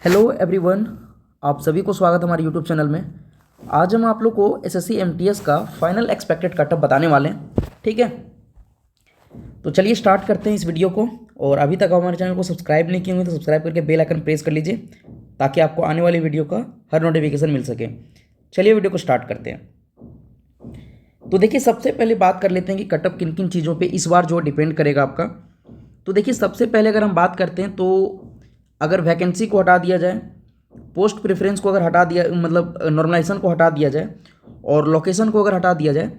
Hello everyone, आप सभी को स्वागत है हमारे यूट्यूब चैनल में। आज हम आप लोग को एसएससी एमटीएस का फाइनल एक्सपेक्टेड कटअप बताने वाले हैं। ठीक है, तो चलिए स्टार्ट करते हैं इस वीडियो को। और अभी तक हमारे चैनल को सब्सक्राइब नहीं किए होंगे तो सब्सक्राइब करके बेल आइकन प्रेस कर लीजिए ताकि आपको आने वाली वीडियो का हर नोटिफिकेशन मिल सके। चलिए वीडियो को स्टार्ट करते हैं। तो देखिए, सबसे पहले बात कर लेते हैं कि कटअप किन किन चीज़ों पर इस बार जो डिपेंड करेगा आपका। तो देखिए, सबसे पहले अगर हम बात करते हैं तो अगर वैकेंसी को हटा दिया जाए, पोस्ट प्रेफरेंस को अगर हटा दिया, मतलब नॉर्मलाइजेशन को हटा दिया जाए और लोकेशन को अगर हटा दिया जाए,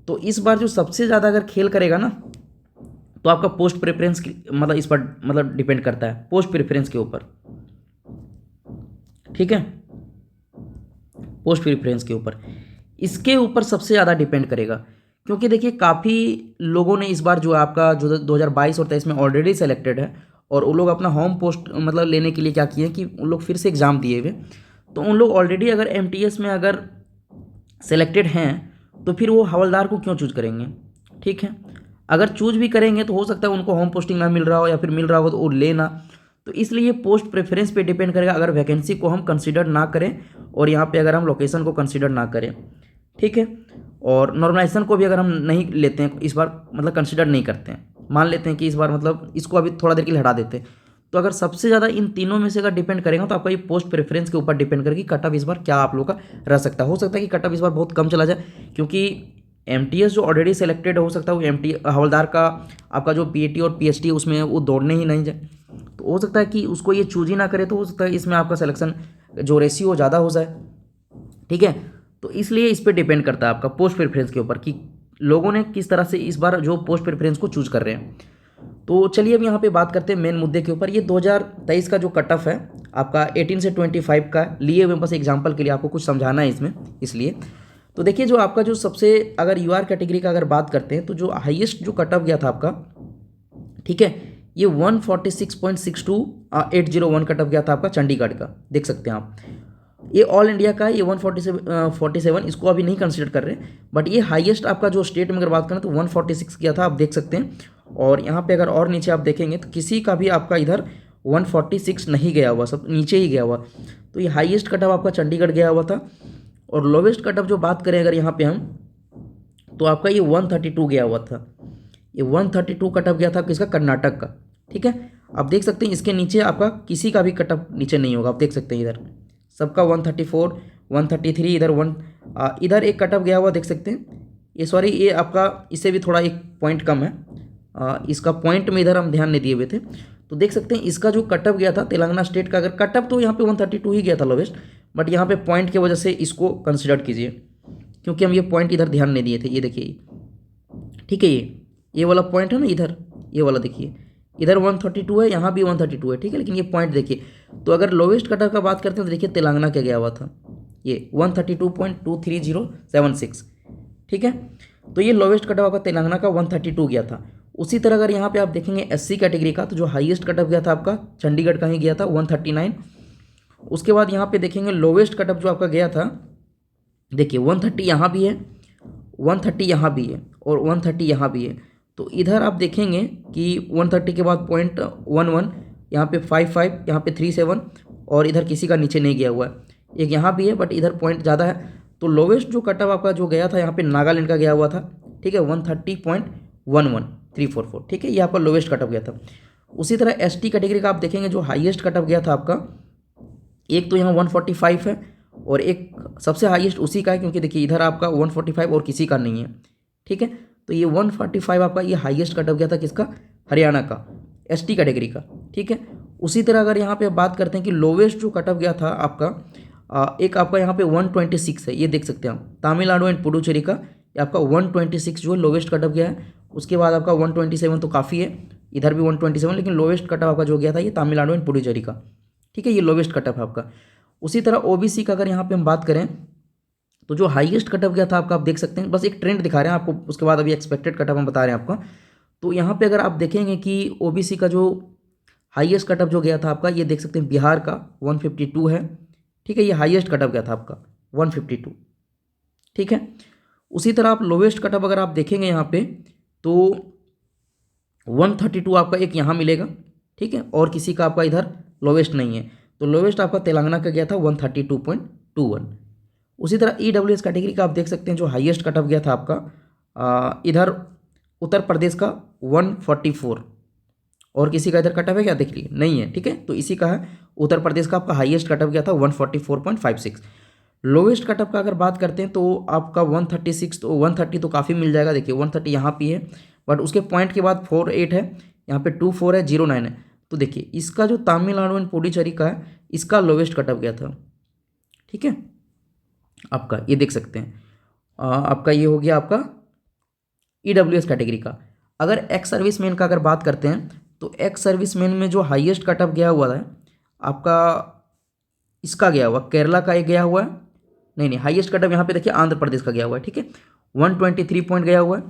तो इस बार जो सबसे ज़्यादा अगर खेल करेगा ना, तो आपका पोस्ट प्रेफरेंस की मतलब इस पर मतलब डिपेंड करता है पोस्ट प्रेफरेंस के ऊपर। ठीक है, पोस्ट प्रेफरेंस के ऊपर, इसके ऊपर सबसे ज़्यादा डिपेंड करेगा। क्योंकि देखिए, काफ़ी लोगों ने इस बार जो आपका जो 2022 और 23 में ऑलरेडी सेलेक्टेड है और वो लोग अपना होम पोस्ट मतलब लेने के लिए क्या किए कि उन लोग फिर से एग्ज़ाम दिए हुए, तो उन लोग ऑलरेडी अगर एमटीएस में अगर सेलेक्टेड हैं तो फिर वो हवलदार को क्यों चूज करेंगे। ठीक है, अगर चूज भी करेंगे तो हो सकता है उनको होम पोस्टिंग ना मिल रहा हो या फिर मिल रहा हो तो वो लेना। तो इसलिए पोस्ट प्रेफरेंस पे डिपेंड करेगा अगर वैकेंसी को हम कंसिडर ना करें और यहाँ पे अगर हम लोकेशन को कंसिडर ना करें। ठीक है, और नॉर्मलाइजेशन को भी अगर हम नहीं लेते हैं इस बार, मतलब कंसिडर नहीं करते हैं, मान लेते हैं कि इस बार मतलब इसको अभी थोड़ा देर के लिए हटा देते हैं, तो अगर सबसे ज़्यादा इन तीनों में से अगर डिपेंड करेगा तो आपका ये पोस्ट प्रेफरेंस के ऊपर डिपेंड करेगी कट ऑफ इस बार क्या आप लोग का रह सकता है। हो सकता है कि कट ऑफ इस बार बहुत कम चला जाए, क्योंकि एमटीएस जो ऑलरेडी सेलेक्टेड हो सकता है वो एमटी हवलदार का आपका जो पीएटी और पीएचटी उसमें वो दौड़ने ही नहीं जाए, तो हो सकता है कि उसको ये चूज ही ना करे, तो हो सकता है इसमें आपका सिलेक्शन जो रेशियो ज़्यादा हो जाए। ठीक है, तो इसलिए इस पर डिपेंड करता है आपका पोस्ट प्रेफरेंस के ऊपर कि लोगों ने किस तरह से इस बार जो पोस्ट प्रेफरेंस को चूज कर रहे हैं। तो चलिए अब यहाँ पे बात करते हैं मेन मुद्दे के ऊपर। ये 2023 का जो कट ऑफ है आपका 18 से 25 का लिए हुए, बस एग्जांपल के लिए आपको कुछ समझाना है इसमें, इसलिए। तो देखिए, जो आपका जो सबसे अगर यूआर कैटेगरी का अगर बात करते हैं तो जो हाईएस्ट जो कट ऑफ गया था आपका, ठीक है, ये 146.62 कट ऑफ गया था आपका चंडीगढ़ का, देख सकते हैं आप। ये ऑल इंडिया का ये 147 इसको अभी नहीं कंसिडर कर रहे, बट ये हाईएस्ट आपका जो स्टेट में अगर बात करें तो 146 किया था, आप देख सकते हैं। और यहाँ पे अगर और नीचे आप देखेंगे तो किसी का भी आपका इधर 146 नहीं गया हुआ, सब नीचे ही गया हुआ। तो ये हाईएस्ट कट ऑफ आपका चंडीगढ़ गया हुआ था। और लोवेस्ट कट ऑफ जो बात करें अगर यहाँ पे हम, तो आपका ये 132 गया हुआ था। ये 132 कट ऑफ गया था किसका, कर्नाटक का। ठीक है, आप देख सकते हैं इसके नीचे आपका किसी का भी कट ऑफ नीचे नहीं होगा, आप देख सकते हैं इधर सबका 134 133, इधर एक कट ऑफ गया हुआ देख सकते हैं। ये सॉरी, ये आपका इससे भी थोड़ा एक पॉइंट कम है, इसका पॉइंट में इधर हम ध्यान नहीं दिए हुए थे। तो देख सकते हैं इसका जो कट ऑफ गया था तेलंगाना स्टेट का, अगर कट ऑफ तो यहाँ पे 132 ही गया था लोवेस्ट, बट यहाँ पे पॉइंट की वजह से इसको कंसिडर कीजिए, क्योंकि हम ये पॉइंट इधर ध्यान नहीं दिए थे। ये देखिए, ठीक है, ये वाला पॉइंट है ना इधर, ये वाला देखिए, इधर 132 है, यहाँ भी 132 है। ठीक है, लेकिन ये पॉइंट देखिए, तो अगर लोवेस्ट कट ऑफ का बात करते हैं तो देखिए तेलंगाना क्या गया हुआ था, ये 132.23076। ठीक है, तो ये लोवेस्ट कट ऑफ आपका तेलंगाना का 132 गया था। उसी तरह अगर यहाँ पे आप देखेंगे एससी कैटेगरी का, तो जो हाईएस्ट कट ऑफ गया था आपका चंडीगढ़ का ही गया था 139। उसके बाद यहाँ पे देखेंगे लोवेस्ट कट ऑफ जो आपका गया था, देखिए 130 यहाँ भी है, 130 यहाँ भी है और 130 यहाँ भी है। तो इधर आप देखेंगे कि 130 के बाद 0.11, यहाँ पे 55, यहाँ पे 37, और इधर किसी का नीचे नहीं गया हुआ है। एक यहाँ भी है बट इधर पॉइंट ज़्यादा है। तो लोवेस्ट जो कट ऑफ आपका जो गया था यहाँ पे नागालैंड का गया हुआ था। ठीक है, 130.11344। ठीक है, ये आपका लोवेस्ट कट ऑफ गया था। उसी तरह एसटी कैटेगरी का आप देखेंगे जो हाईएस्ट कट ऑफ गया था आपका, एक तो यहाँ 145 है और एक सबसे हाईएस्ट उसी का है, क्योंकि देखिए इधर आपका 145 और किसी का नहीं है। ठीक है, तो ये 145 आपका ये हाईएस्ट कट ऑफ गया था किसका, हरियाणा का एसटी कैटेगरी का। ठीक है, उसी तरह अगर यहाँ पे बात करते हैं कि लोवेस्ट जो कट ऑफ गया था आपका, एक आपका यहाँ पे 126 है, ये देख सकते हैं आप, तमिलनाडु एंड पुडुचेरी का ये आपका 126 जो है लोवेस्ट कट ऑफ गया है। उसके बाद आपका 127 तो काफ़ी है, इधर भी 127, लेकिन लोवेस्ट कट ऑफ आपका जो गया था ये तमिलनाडु एंड पुडुचेरी का। ठीक है, ये लोवेस्ट कट ऑफ है आपका। उसी तरह ओबीसी का अगर यहाँ पे हम बात करें तो जो हाईएस्ट कट ऑफ गया था आपका, आप देख सकते हैं, बस एक ट्रेंड दिखा रहे हैं आपको, उसके बाद अभी एक्सपेक्टेड कट ऑफ हम बता रहे हैं आपको। तो यहाँ पे अगर आप देखेंगे कि ओबीसी का जो हाईएस्ट कट ऑफ जो गया था आपका, ये देख सकते हैं बिहार का 152 है। ठीक है, ये हाईएस्ट कट ऑफ गया था आपका 152। ठीक है, उसी तरह आप लोवेस्ट कट ऑफ अगर आप देखेंगे यहाँ पे तो 132 आपका एक यहाँ मिलेगा। ठीक है, और किसी का आपका इधर लोवेस्ट नहीं है। तो लोवेस्ट आपका तेलंगाना का गया था 132.21। उसी तरह EWS कैटेगरी का आप देख सकते हैं जो हाईएस्ट कट ऑफ गया था आपका इधर उत्तर प्रदेश का 144। और किसी का इधर कट ऑफ है क्या, देख लीजिए, नहीं है, ठीक है। तो इसी का है, उत्तर प्रदेश का आपका हाईएस्ट कट ऑफ गया था 144.56। लोवेस्ट कट ऑफ का अगर बात करते हैं तो आपका 136, तो 130 तो काफ़ी मिल जाएगा। देखिए 130 यहाँ पे है, बट उसके पॉइंट के बाद 48 है, यहाँ पे 24 है, 09 है। तो देखिए इसका जो तमिलनाडु एंड पुडुचेरी का है, इसका लोवेस्ट कट ऑफ गया था, ठीक है। आपका ये देख सकते हैं, आपका ये हो गया आपका EWS कैटेगरी का। अगर एक्स सर्विसमैन का अगर बात करते हैं तो एक्स सर्विसमैन में जो हाईएस्ट कट ऑफ गया हुआ है आपका, इसका गया हुआ केरला का एक गया हुआ है, नहीं हाईएस्ट कट ऑफ यहाँ पे देखिए आंध्र प्रदेश का गया हुआ है, ठीक है, 123 पॉइंट गया हुआ है।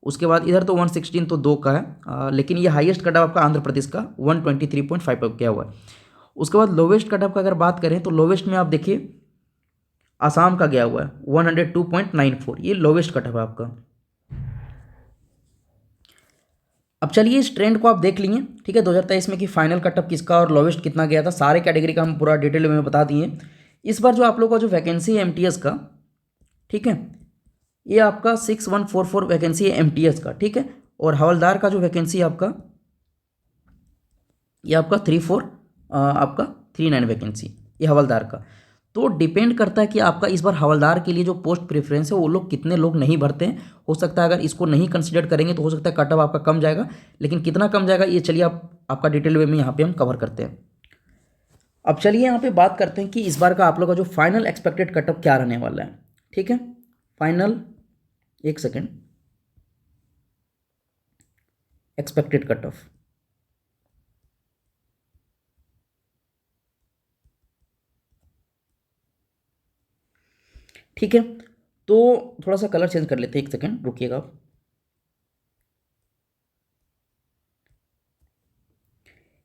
उसके बाद इधर तो 116 तो 2 का है, लेकिन ये हाईएस्ट कट ऑफ आपका आंध्र प्रदेश का 123.5 गया हुआ है। उसके बाद लोवेस्ट कट ऑफ का अगर बात करें तो लोवेस्ट में आप देखिए आसाम का गया हुआ है 102.94, ये लोवेस्ट कट ऑफ है आपका। अब चलिए इस ट्रेंड को आप देख लिए, ठीक है, 2023 में कि फाइनल कट ऑफ किसका और लोवेस्ट कितना गया था, सारे कैटेगरी का हम पूरा डिटेल में बता दिए। इस बार जो आप लोगों का जो वैकेंसी है MTS का, ठीक है, ये आपका 6144 वैकेंसी है MTS का, ठीक है। और हवलदार का जो वैकेंसी है आपका, ये आपका 39 वैकेंसी, ये हवलदार का। तो डिपेंड करता है कि आपका इस बार हवलदार के लिए जो पोस्ट प्रेफरेंस है वो लोग कितने लोग नहीं भरते हैं। हो सकता है अगर इसको नहीं कंसीडर करेंगे तो हो सकता है कट ऑफ आपका कम जाएगा, लेकिन कितना कम जाएगा ये चलिए आपका डिटेल वे में यहाँ पे हम कवर करते हैं। अब चलिए यहाँ पे बात करते हैं कि इस बार का आप लोग का जो फाइनल एक्सपेक्टेड कट ऑफ क्या रहने वाला है, ठीक है। फाइनल, एक सेकेंड, एक्सपेक्टेड कट ऑफ, ठीक है। तो थोड़ा सा कलर चेंज कर लेते हैं, एक सेकेंड रुकिएगा आप।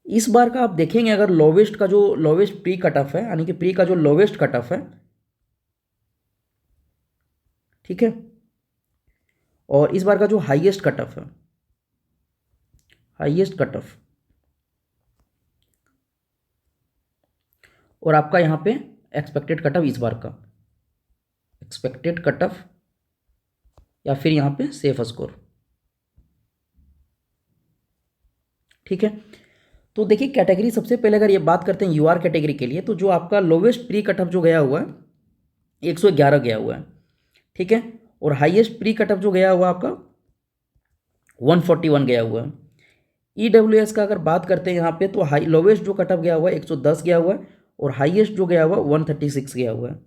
इस बार का आप देखेंगे अगर लोवेस्ट का जो लोवेस्ट प्री कट ऑफ है, यानी कि प्री का जो लोवेस्ट कट ऑफ है, ठीक है, और इस बार का जो हाईएस्ट कट ऑफ है, हाईएस्ट कट ऑफ, और आपका यहाँ पे एक्सपेक्टेड कट ऑफ इस बार का एक्सपेक्टेड कट ऑफ, या फिर यहाँ पे सेफ स्कोर, ठीक है। तो देखिए कैटेगरी सबसे पहले अगर ये बात करते हैं UR कैटेगरी के लिए, तो जो आपका लोवेस्ट प्री कट ऑफ जो गया हुआ है 111 गया हुआ है, ठीक है, और हाईएस्ट प्री कट ऑफ जो गया हुआ आपका 141 गया हुआ है। EWS का अगर बात करते हैं यहाँ पे तो हाई लोवेस्ट जो कट ऑफ गया हुआ है 110 गया हुआ है, और हाईएस्ट जो गया हुआ 136 गया हुआ है,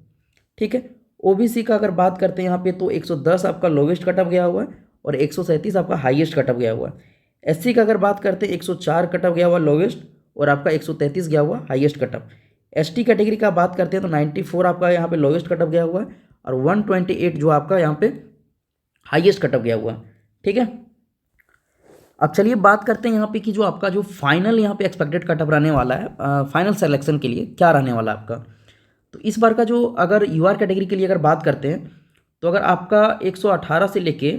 ठीक है। OBC का अगर बात करते हैं यहाँ पे तो 110 आपका लोवेस्ट कट ऑफ गया हुआ है, और 137 आपका हाईएस्ट कट ऑफ गया हुआ है। SC का अगर बात करते हैं 104 कट ऑफ गया हुआ लोवेस्ट, और आपका 133 गया हुआ highest cut off. ST category का बात करते हैं तो 94 आपका यहाँ पे लोवेस्ट कट ऑफ गया हुआ है, और 128 जो आपका यहाँ पे हाईएस्ट कट ऑफ गया हुआ है, ठीक है। अब चलिए बात करते हैं यहाँ पे कि जो आपका जो फाइनल यहाँ पे एक्सपेक्टेड कट ऑफ रहने वाला है फाइनल सिलेक्शन के लिए क्या रहने वाला है आपका। तो इस बार का जो अगर UR कैटेगरी के लिए अगर बात करते हैं तो अगर आपका 118 से लेके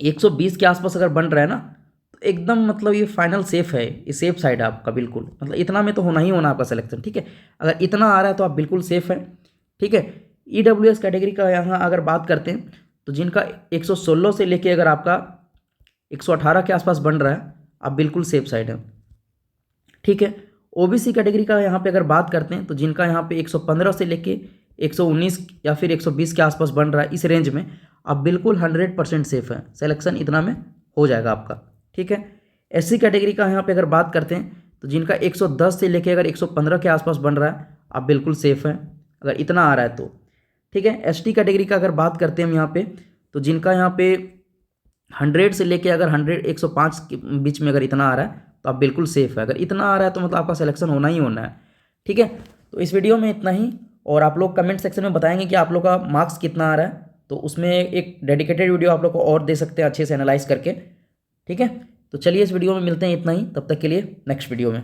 120 के आसपास अगर बन रहा है ना, तो एकदम मतलब ये फाइनल सेफ है, ये सेफ साइड है आपका बिल्कुल, मतलब इतना में तो होना ही होना आपका सिलेक्शन, ठीक है। अगर इतना आ रहा है तो आप बिल्कुल सेफ है, ठीक है। EWS कैटेगरी का यहाँ अगर बात करते हैं तो जिनका 116 से लेके अगर आपका 118 के आसपास बन रहा है, आप बिल्कुल सेफ साइड है, ठीक है। OBC कैटेगरी का यहाँ पे अगर बात करते हैं तो जिनका यहाँ पे 115 से लेके 119 या फिर 120 के आसपास बन रहा है, इस रेंज में आप बिल्कुल 100% सेफ है, सिलेक्शन इतना में हो जाएगा आपका, ठीक है। SC कैटेगरी का यहाँ पे अगर बात करते हैं तो जिनका 110 से लेके अगर 115 के आसपास बन रहा है, आप बिल्कुल सेफ हैं अगर इतना आ रहा है तो, ठीक है। ST कैटेगरी का अगर बात करते हैं हम यहाँ पे तो जिनका यहाँ पे 100 से लेके अगर 105 के बीच में अगर इतना आ रहा है तो आप बिल्कुल सेफ है, अगर इतना आ रहा है तो मतलब आपका सिलेक्शन होना ही होना है, ठीक है। तो इस वीडियो में इतना ही, और आप लोग कमेंट सेक्शन में बताएंगे कि आप लोग का मार्क्स कितना आ रहा है, तो उसमें एक डेडिकेटेड वीडियो आप लोग को और दे सकते हैं अच्छे से एनालाइज करके, ठीक है। तो चलिए इस वीडियो में मिलते हैं, इतना ही, तब तक के लिए नेक्स्ट वीडियो में।